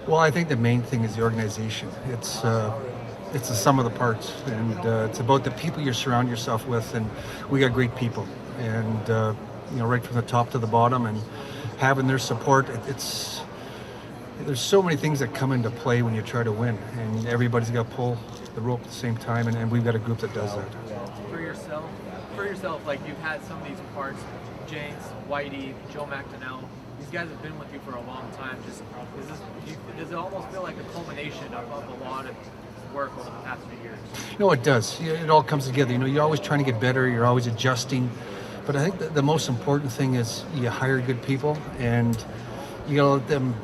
Well, I think the main thing is the organization. It's the sum of the parts, and it's about the people you surround yourself with. And we got great people, and right from the top to the bottom, and having their support. It's there's so many things that come into play when you try to win, and everybody's got to pull the rope at the same time, and we've got a group that does that. For yourself, like you've had some of these parts, James, Whitey, Joe McDonnell. These guys have been with you for a long time. Does it almost feel like a culmination of a lot of work over the past few years? No, it does. It all comes together. You're always trying to get better. You're always adjusting. But I think the most important thing is you hire good people, and you gotta let them.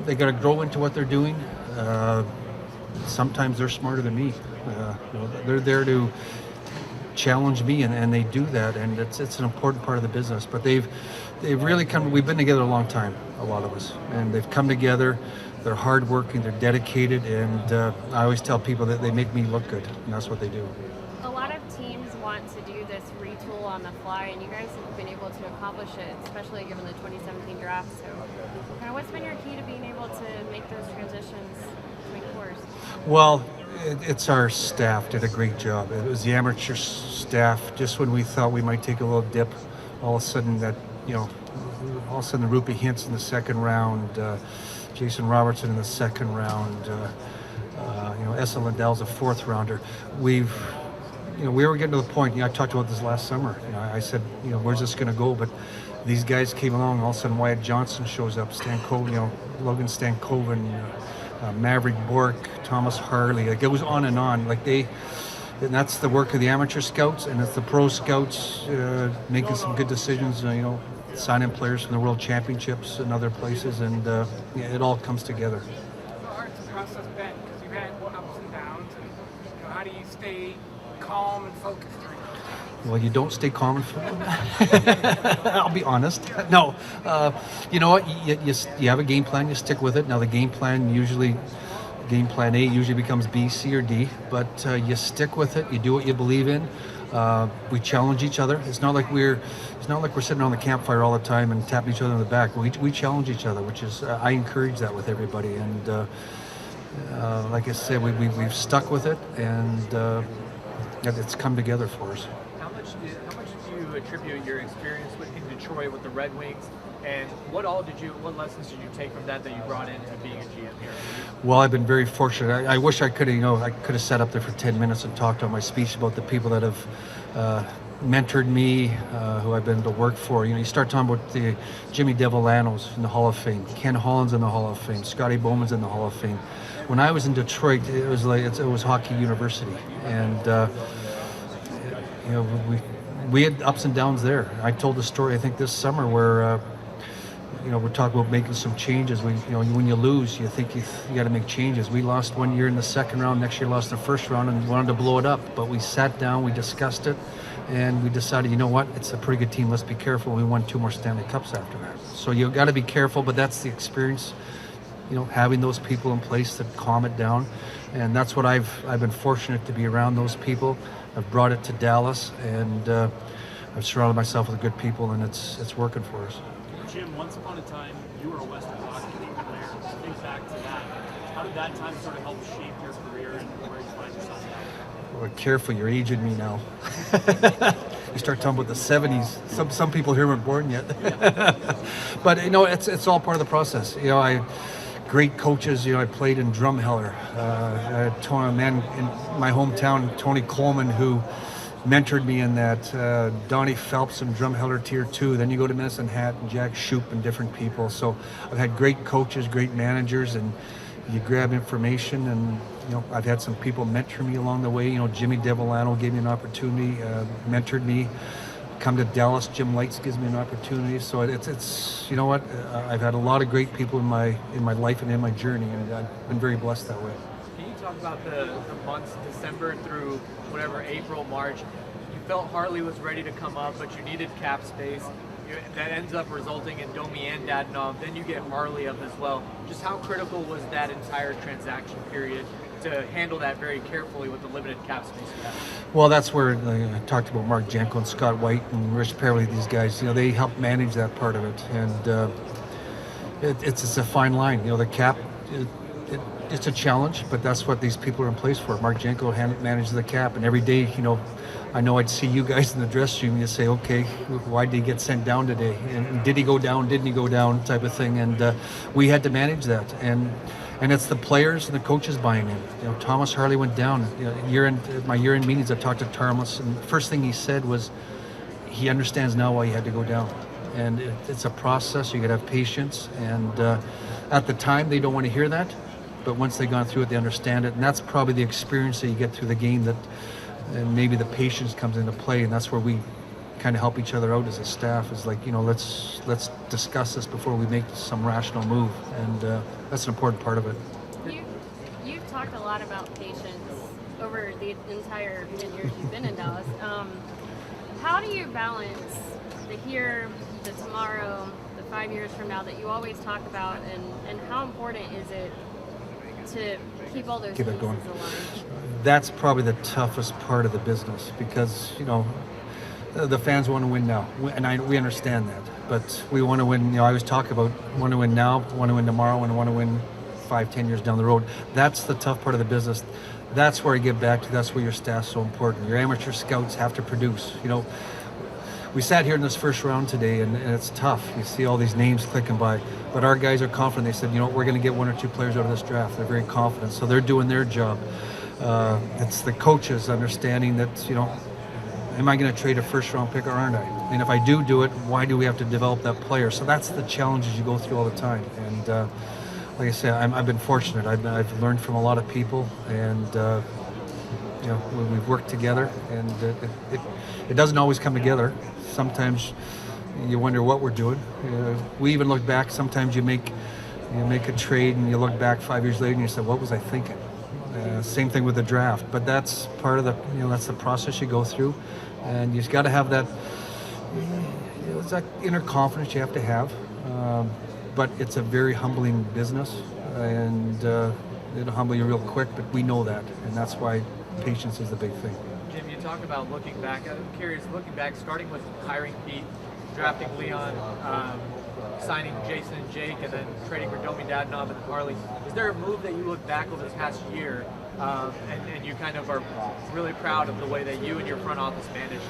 They gotta grow into what they're doing. Sometimes they're smarter than me. They're there to challenge me, and they do that, and it's an important part of the business. But they've really come. We've been together a long time, a lot of us, and they've come together. They're hardworking, they're dedicated, and I always tell people that they make me look good, and that's what they do. A lot of teams want to do this retool on the fly, and you guys have been able to accomplish it, especially given the 2017 draft. So, kind of, what's been your key to being able to make those transitions between cores? Well, it's our staff did a great job. It was the amateur staff. Just when we thought we might take a little dip, all of a sudden all of a sudden the Rupi Hintz in the second round, Jason Robertson in the second round, Essa Lindell's a fourth rounder. We were getting to the point. I talked about this last summer. I said, where's this going to go? But these guys came along. All of a sudden, Wyatt Johnson shows up. Logan Stankoven, Maverick Bork, Thomas Harley. Like, it was on and on. And that's the work of the amateur scouts, and it's the pro scouts making some good decisions. Signing players from the World Championships and other places, and it all comes together. How hard to process Ben because you've had ups and downs, and how do you stay calm and focused during it? Well, you don't stay calm and focused. I'll be honest. No, you know what? You have a game plan. You stick with it. Now, game plan A usually becomes B, C, or D, but you stick with it. You do what you believe in. We challenge each other. It's not like we're sitting on the campfire all the time and tapping each other on the back. We challenge each other, which is I encourage that with everybody. And like I said, we've stuck with it, and it's come together for us. How much do you attribute your experience in Detroit with the Red Wings, and what lessons did you take from that you brought into being a GM here? Well, I've been very fortunate. I wish I could have sat up there for 10 minutes and talked on my speech about the people that have mentored me, who I've been able to work for. You start talking about the Jimmy Devolanos in the Hall of Fame, Ken Holland's in the Hall of Fame, Scotty Bowman's in the Hall of Fame. When I was in Detroit, it was hockey university, and we had ups and downs there. I told the story I think this summer where we're talking about making some changes. When you lose, you think you got to make changes. We lost one year in the second round, next year lost the first round, and wanted to blow it up. But we sat down, we discussed it, and we decided, it's a pretty good team. Let's be careful. We won 2 more Stanley Cups after that. So you got to be careful, but that's the experience. Having those people in place that calm it down, and that's what I've been fortunate to be around those people. I've brought it to Dallas, and I've surrounded myself with good people, and it's working for us. Jim, once upon a time, you were a Western Hockey League player. Think back to that. How did that time sort of help shape your career and where you find yourself now? Well, careful, you're aging me now. You start talking about the 70s. Some people here weren't born yet. But it's all part of the process. Great coaches. I played in Drumheller. A man in my hometown, Tony Coleman, who mentored me in that. Donnie Phelps in Drumheller Tier 2. Then you go to Medicine Hat and Jack Shoup and different people. So I've had great coaches, great managers, and you grab information. And I've had some people mentor me along the way. Jimmy Devolano gave me an opportunity, mentored me. Come to Dallas, Jim Lights gives me an opportunity. So it's I've had a lot of great people in my life and in my journey, and I've been very blessed that way. Can you talk about the months, December through April, March? You felt Harley was ready to come up, but you needed cap space. That ends up resulting in Domi and Dadonov. Then you get Harley up as well. Just how critical was that entire transaction period to handle that very carefully with the limited cap space you have? Well, that's where I talked about Mark Janko and Scott White and Rich Perley. These guys, they help manage that part of it, and it's a fine line. The cap, it's a challenge, but that's what these people are in place for. Mark Janko manages the cap, and every day, I know I'd see you guys in the dressing room. You say, okay, why did he get sent down today? And did he go down? Didn't he go down? Type of thing. And we had to manage that. And it's the players and the coaches buying in. Thomas Harley went down. My year-end meetings, I talked to Thomas, and the first thing he said was, he understands now why he had to go down. And it's a process. You got to have patience. And at the time, they don't want to hear that. But once they've gone through it, they understand it. And that's probably the experience that you get through the game, that and maybe the patience comes into play. And that's where we kind of help each other out as a staff, is like, let's discuss this before we make some rational move. And that's an important part of it. You've talked a lot about patience over the entire 10 years you've been in Dallas. How do you balance the here, the tomorrow, the 5 years from now that you always talk about, and how important is it to keep all those pieces aligned? That's probably the toughest part of the business, because the fans want to win now, and we understand that. But we want to win. I always talk about want to win now, want to win tomorrow, and want to win 5-10 years down the road. That's the tough part of the business. That's where I get back to. That's where your staff's so important. Your amateur scouts have to produce. We sat here in this first round today, and it's tough. You see all these names clicking by, but our guys are confident. They said, we're going to get 1 or 2 players out of this draft. They're very confident, so they're doing their job. It's the coaches understanding that, am I going to trade a first-round pick or aren't I? And if I do it, why do we have to develop that player? So that's the challenges you go through all the time. And like I say, I've been fortunate. I've learned from a lot of people, and we've worked together, and it doesn't always come together. Sometimes you wonder what we're doing. We even look back. Sometimes you make a trade and you look back 5 years later and you say, what was I thinking? Same thing with the draft. But that's part of that's the process you go through, and you've got to have that. It's that inner confidence you have to have. But it's a very humbling business, and it'll humble you real quick. But we know that, and that's why patience is the big thing. Jim, you talk about looking back. I'm curious, looking back, starting with hiring Pete, drafting Leon, signing Jason and Jake, and then trading for Domi Dadonov and Harley. Is there a move that you look back over this past year, and you kind of are really proud of the way that you and your front office managed it?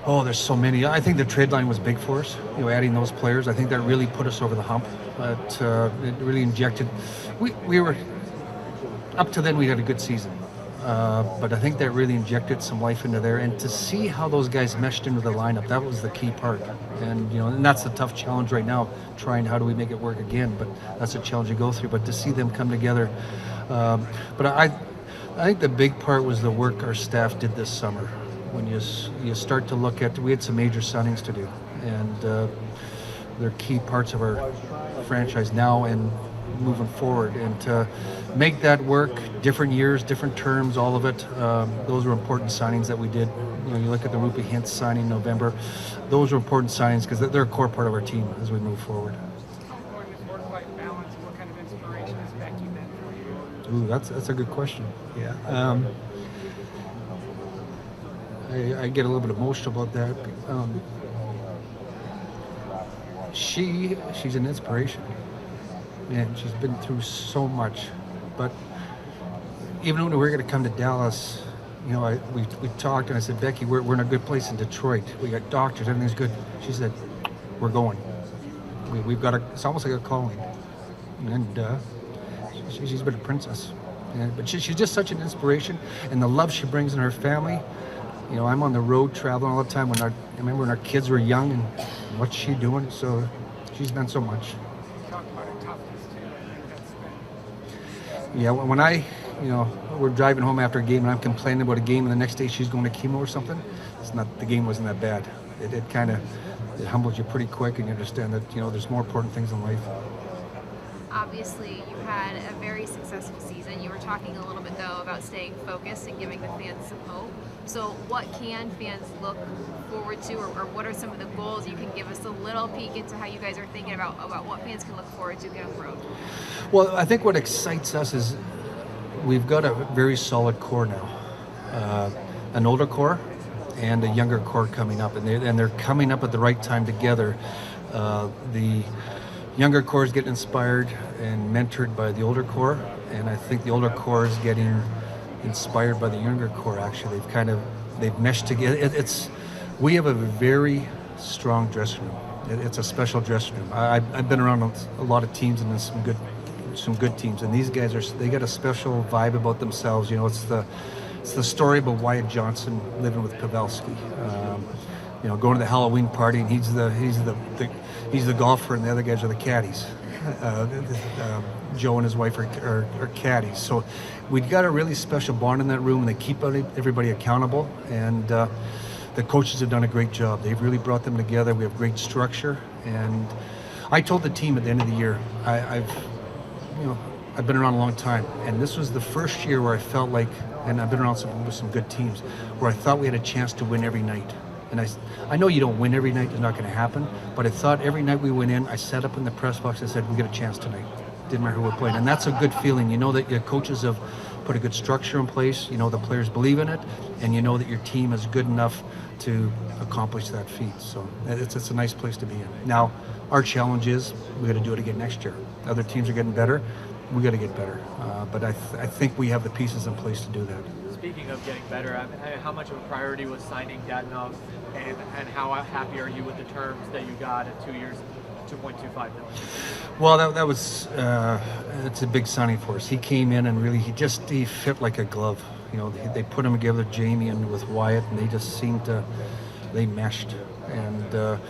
Oh, there's so many. I think the trade line was big for us. Adding those players, I think that really put us over the hump. But it really injected. We were up to then we had a good season. But I think that really injected some life into there, and to see how those guys meshed into the lineup, that was the key part. And and that's the tough challenge right now, trying how do we make it work again. But that's a challenge you go through. But to see them come together, but I think the big part was the work our staff did this summer. When you start to look at, we had some major signings to do, and they're key parts of our franchise now and moving forward, and to make that work, different years, different terms, all of it, those were important signings that we did. You look at the Rupi Hintz signing in November, those were important signings because they're a core part of our team as we move forward. How important is work-life balance? What kind of inspiration has Becky been for you? Ooh, that's a good question. Yeah. I get a little bit emotional about that. She's an inspiration. And she's been through so much, but even when we were going to come to Dallas, we talked, and I said, Becky, we're in a good place in Detroit. We got doctors, everything's good. She said, we're going. We've got it's almost like a calling, and she's been a princess. But she's just such an inspiration, and the love she brings in her family. I'm on the road traveling all the time. I remember when our kids were young, and what's she doing? So she's done so much. Yeah, when we're driving home after a game and I'm complaining about a game, and the next day she's going to chemo or something, the game wasn't that bad. It kind of humbles you pretty quick, and you understand that there's more important things in life. Obviously, you had a very successful season. You were talking a little bit though about staying focused and giving the fans some hope. So what can fans look forward to, or what are some of the goals? You can give us a little peek into how you guys are thinking about what fans can look forward to down the road. Well, I think what excites us is we've got a very solid core now, an older core and a younger core coming up, and they're coming up at the right time together. younger core is getting inspired and mentored by the older core, and I think the older core is getting inspired by the younger core. Actually, they've meshed together. We have a very strong dressing room. It's a special dressing room. I've been around a lot of teams, and there's some good teams, and these guys they got a special vibe about themselves. You know, it's the story about Wyatt Johnson living with Pavelski. You know, going to the Halloween party, and he's the golfer, and the other guys are the caddies. Joe and his wife are caddies. So we've got a really special bond in that room, and they keep everybody accountable. And the coaches have done a great job. They've really brought them together. We have great structure. And I told the team at the end of the year, I've been around a long time, and this was the first year where I felt like, and I've been around with some good teams, where I thought we had a chance to win every night. And I know you don't win every night, it's not going to happen, but I thought every night we went in, I sat up in the press box, I said, we got a chance tonight. Didn't matter who we're playing. And that's a good feeling. You know that your coaches have put a good structure in place, you know the players believe in it, and you know that your team is good enough to accomplish that feat. So it's a nice place to be in. Now, our challenge is we got to do it again next year. Other teams are getting better. We got to get better. But I think we have the pieces in place to do that. Speaking of getting better, I mean, how much of a priority was signing Dadonov, and how happy are you with the terms that you got at 2 years, $2.25 million? Well, that was it's a big signing for us. He came in and really he fit like a glove. You know, they put him together, Jamie and with Wyatt, and they just seemed they meshed. And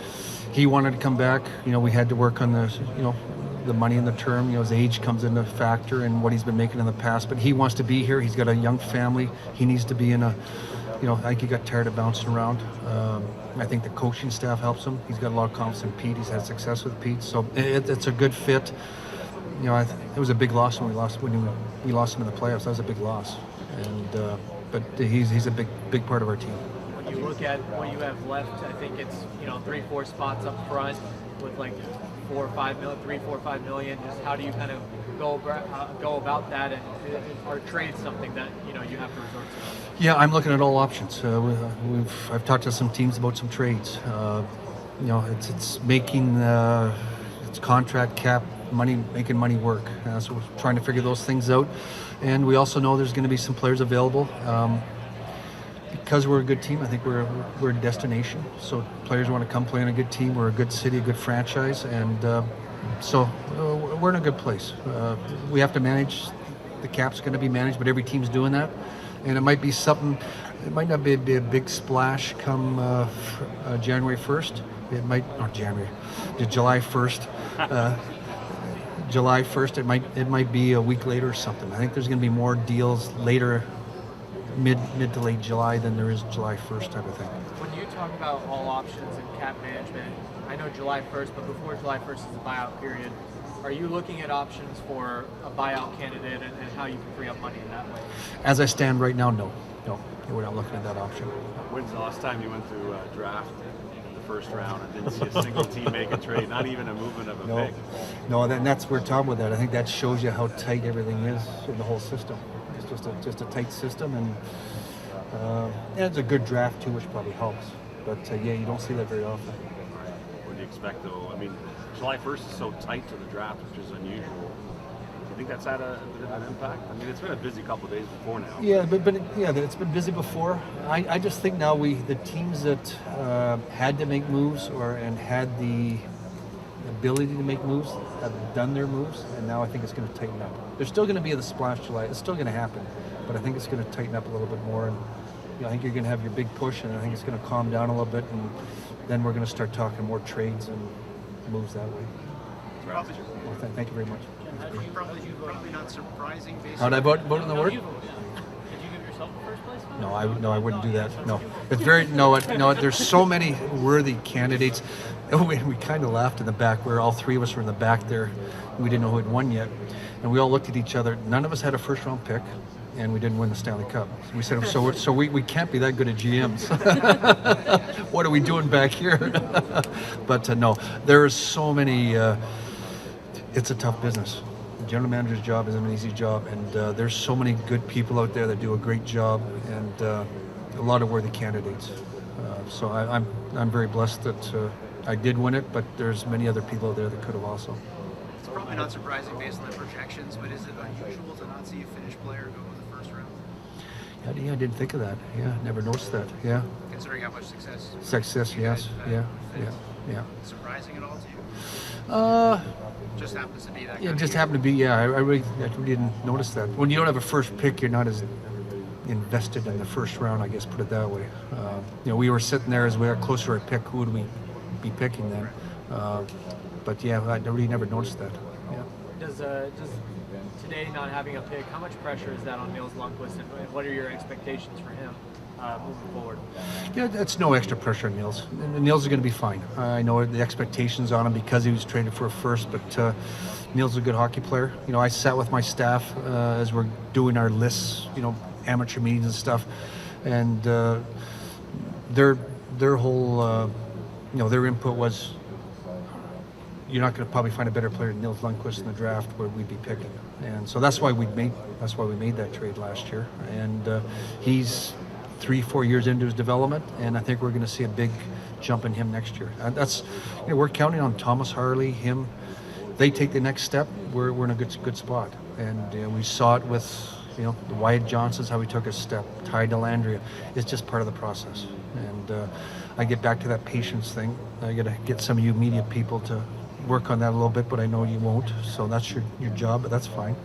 he wanted to come back. You know, we had to work on the money in the term. You know, his age comes into factor and what he's been making in the past. But he wants to be here. He's got a young family. He needs to be in I think he got tired of bouncing around. I think the coaching staff helps him. He's got a lot of confidence in Pete. He's had success with Pete. So it's a good fit. You know, it was a big loss when we lost him in the playoffs. That was a big loss. And but he's a big part of our team. When you look at what you have left, I think it's 3-4 spots up front with like 4 or 5 million, 3, 4, 5 million. Just how do you kind of go about that, and or trade something that you have to resort to? Yeah, I'm looking at all options. I've talked to some teams about some trades. It's making it's contract cap money, making money work. So we're trying to figure those things out, and we also know there's going to be some players available. Because we're a good team, I think we're a destination. So players want to come play on a good team. We're a good city, a good franchise, and so we're in a good place. We have to manage. The cap's going to be managed, but every team's doing that. And it might be something. It might not be a big splash come January 1st. It might not July 1st. July 1st. It might be a week later or something. I think there's going to be more deals later. Mid to late July than there is July 1st type of thing. When you talk about all options and cap management, I know July 1st, but before July 1st is the buyout period. Are you looking at options for a buyout candidate and how you can free up money in that way? As I stand right now, no, we're not looking at that option. When's the last time you went to a draft in the first round and didn't see a single team make a trade, not even a movement of a pick? No, that's we're talking about that. I think that shows you how tight everything is in the whole system. It's just a tight system, and it's a good draft too, which probably helps. But you don't see that very often. What do you expect, though? I mean, July 1st is so tight to the draft, which is unusual. Do you think that's had a bit of an impact? I mean, it's been a busy couple of days before now. Yeah, but it's been busy before. I just think now the teams that had to make moves and had the ability to make moves have done their moves, and now I think it's going to tighten up. There's still going to be the splash July. It's still going to happen, but I think it's going to tighten up a little bit more. And I think you're going to have your big push, and I think it's going to calm down a little bit, and then we're going to start talking more trades and moves that way. Well, thank you very much. Probably not surprising. How did I vote in the word? Did you give yourself the first place vote? No, I wouldn't do that. No, it's very no. There's so many worthy candidates. We kind of laughed in the back where all three of us were in the back there. We didn't know who had won yet, and we all looked at each other. None of us had a first-round pick, and we didn't win the Stanley Cup. We said, so we can't be that good at GMs. What are we doing back here? But no, there are so many. It's a tough business. The general manager's job isn't an easy job, and there's so many good people out there that do a great job, and a lot of worthy candidates. So I'm very blessed that I did win it, but there's many other people out there that could have also. It's probably not surprising based on the projections, but is it unusual to not see a Finnish player go in the first round? Yeah, I didn't think of that. Yeah, never noticed that. Yeah, Considering how much success. success. you Yes. guys have had Yeah, with Finns. yeah. Surprising at all to you? Just happens to be that. Yeah, kind it just of happened to be. Yeah, I really didn't notice that. When you don't have a first pick, you're not as invested in the first round, I guess, put it that way. We were sitting there as we got closer to our pick. Who would we be picking then? But yeah, I really never noticed that. Yeah. Does today not having a pick, how much pressure is that on Nils Lundqvist, and what are your expectations for him moving forward? Yeah, that's no extra pressure on Nils. Nils is going to be fine. I know the expectations on him because he was traded for a first, but Nils is a good hockey player. I sat with my staff as we're doing our lists, amateur meetings and stuff, and their whole, their input was, you're not going to probably find a better player than Nils Lundqvist in the draft where we'd be picking, and so that's why we made that trade last year, and he's 3-4 years into his development, and I think we're going to see a big jump in him next year. And that's, we're counting on Thomas Harley, him. They take the next step, we're in a good spot, and we saw it with the Wyatt Johnsons, how he took a step. Ty Dellandrea. It's just part of the process, and I get back to that patience thing. I got to get some of you media people to work on that a little bit, but I know you won't, so that's your job, but that's fine.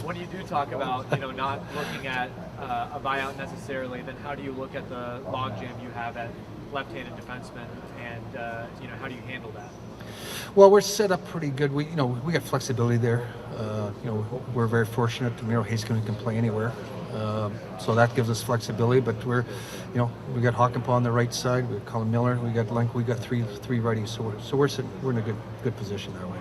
When you do talk about not looking at a buyout necessarily, then how do you look at the logjam you have at left-handed defenseman, and how do you handle that? Well, we're set up pretty good. We got flexibility there. We're very fortunate. Miro Heiskanen can play anywhere, so that gives us flexibility. But we got Hakanpää on the right side. We got Colin Miller. We got Link. We got three righties. So we're in a good position that way.